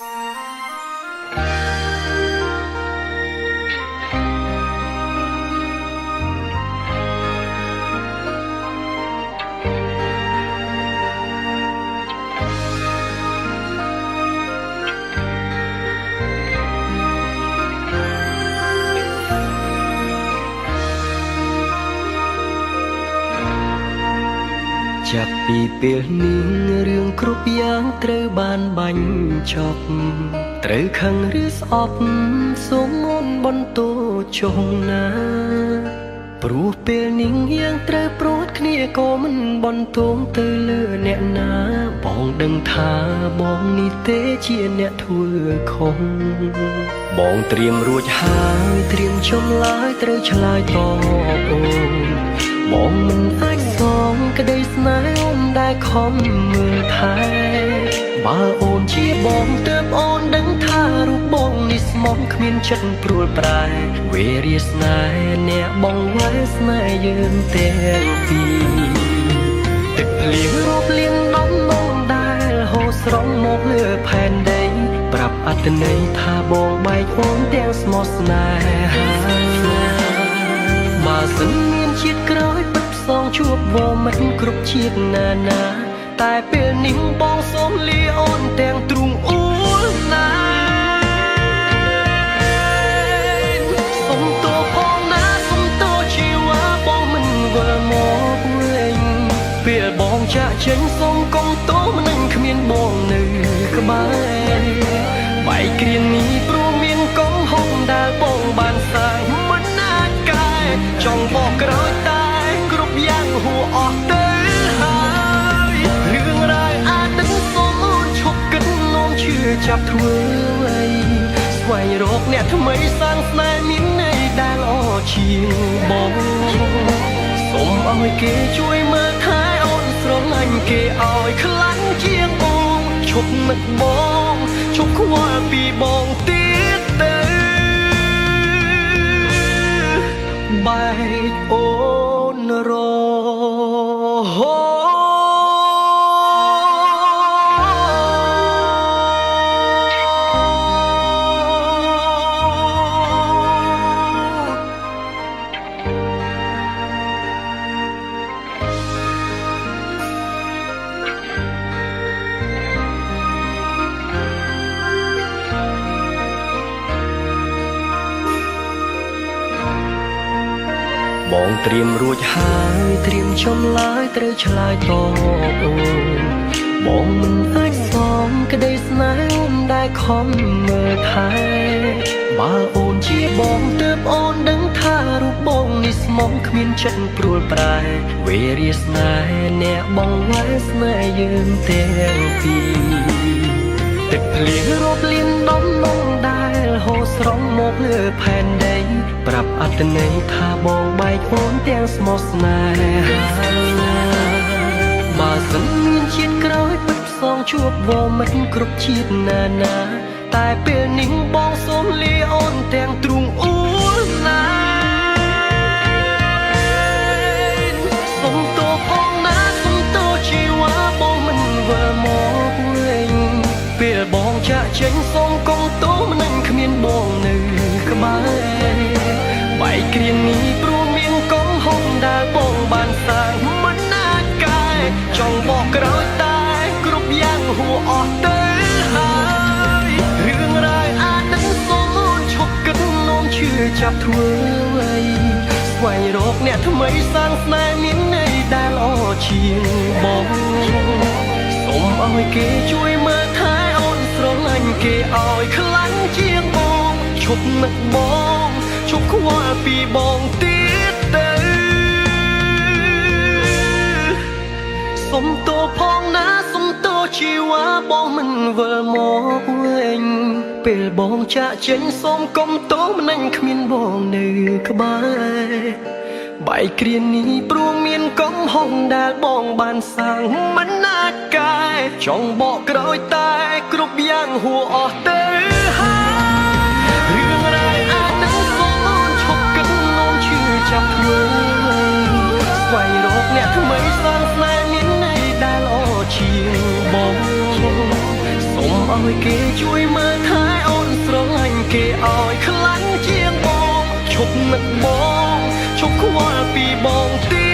ចាប់ពីពេលនេះរឿងគ្រប់យ៉ាងត្រូវបានបាញ់ចប់ត្រូវខឹងឬស្អប់សូមមុនបន្ទោចុងណាព្រោះពេលនេះយ៉ាងត្រូវព្រួតគ្នាក៏មិនបន្ទងទៅលើអ្នកណាបងដឹងថាបងនេះទេជាអ្នកធ្វើខុសបងត្រៀមរួចហើយត្រៀមចម្លើយត្រូវឆ្លើយតបអូនបងមិនអាចសងក្តីស្នេហ៍អូនដែលខំមើលថែបើអូនជាបងទើបអូនដឹងថារូបបងនេះស្មោះគ្មានចិត្តព្រួលប្រែវេរាស្នេហ៍អ្នកបងវ៉ែស្នេហ៍យើងទាំងពីរទឹកភ្លៀងរោបលៀងដំណងដែលហូរស្រង់មកលើផែនដីប្រាប់អត្ថន័យថាបងបែកអូនទាំងស្មោះស្នេហាបើសិនមានជាតិក្រោយពិតផ្សងជួបវមិត្តគ្រប់ជាតិណាតែពេលនេះបងសូមលាអូនទាំងទ្រូងអួលណាសុំទោសផងណាសុំទោសជីវ៉ាបងមិនវិលមកវិញពេលបងចាក់ចេញសូមកុំទោសមិននឹងគ្មានបងនៅក្បែរបែកគ្រានេះព្រោះមានកំហុសដែលបងបានសាងមិនអាចកែចង់បកក្រោយតែគ្រប់យ៉ាងហួសអស់ទៅហើយរឿងរ៉ាវអាចនឹងសូមអូនឈប់គិតនោមជឿចាប់ធ្វើអ្វីស្វែងរកអ្នកថ្មីសាងស្នេហ៍មានន័យដែលល្អជាងបងសូមឲ្យគេជួយមើលថែអូនស្រឡាញ់គេឲ្យខ្លាំងជាងអូនឈប់នឹកបងឈប់ខ្វល់ពីបងទៀតទៅបែកអូនរហូតបងត្រៀមរួចហើយត្រៀមចម្លើយត្រូវឆ្លើយតបអូនបងមិនអាចសងក្តីស្នេហ៍អូនដែលខំមើលថែបើអូនជាបងទើបអូនដឹងថារូបបងនេះស្មោះគ្មានចិត្តព្រួលប្រែវេរាស្នេហ៍អ្នកបងវ៉ែស្នេហ៍យើងទាំងពីរទឹកភ្លៀងរោបលៀនដំណងដែលហូរស្រង់មកលើផែនដីប្រាប់អត្ថន័យថាបងបែកអូនទាំងស្មោះស្នេហាបើសិនមានជាតិក្រោយពិតផ្សងជួបវមិត្តគ្រប់ជាតិណាតែពេលនេះបងសូមលាអូនទាំងទ្រូងអួលណាសុំទោសផងណាសុំទោសជីវ៉ាបងមិនវិលមកវិញពេលបងចាក់ចេញសូមកុំទោសមិននឹងគ្មានបងនៅក្បែរបែកគ្រានេះព្រោះមានកំហុសដែលបងបានសាងមិនអាចកែចង់បកក្រោយតែគ្រប់យ៉ាងហួសអស់ទៅហើយរឿងរ៉ាវអាចនឹងសូមអូនឈប់គិតនោមជឿចាប់ធ្វើអ្វីស្វែងរកអ្នកថ្មីសាងស្នេហ៍មានន័យដែលល្អជាងបងសូមឲ្យគេជួយមើលថែអូនស្រឡាញ់គេឲ្យខ្លាំងជាងបងឈប់នឹកបងឈប់ខ្វល់ពីបងទៀតទៅសុំទោសផងណាសុំទោសជីវ៉ាបងមិនវិលមកវិញពេលបងចាក់ចេញសូមកុំទោសមិននឹងគ្មានបងនៅក្បែរបែកគ្រានេះព្រោះមានកំហុសដែលបងបានសាងមិនអាចកែចង់បកក្រោយតែគ្រប់យ៉ាងហួសអស់ទៅហើយរឿងរ៉ាវអាចនឹងសូមអូនឈប់គិតនោមជឿចាប់ធ្វើស្វែងរកអ្នកថ្មីសាងស្នេហ៍មានន័យដែលល្អជាងបងសូមអ ឲ្យគេជួយមើលថែអូនស្រឡាញ់គេឲ្យខ្លាំងជាងបងឈប់នឹកបងឈប់ខ្វល់ពីបងទី